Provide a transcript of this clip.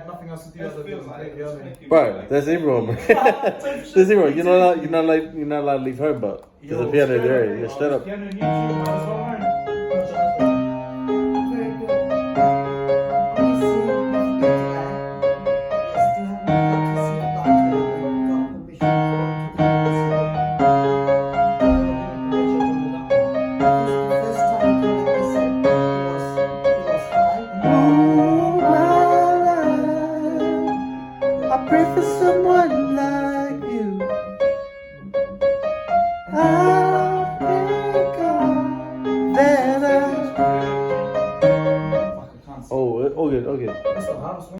had nothing else to do. Bro, there's everyone, bro. There's everyone. You're not allowed to leave home, but there's a piano there. You're straight up. Piano on YouTube, might as well learn. Very good. Obviously, we've been together. We still haven't got to see the doctor and got permission to go to the first time he came, I said he was high. Oh, my life. I pray for someone like you. I pray God that I. Oh, okay. That's the hardest one.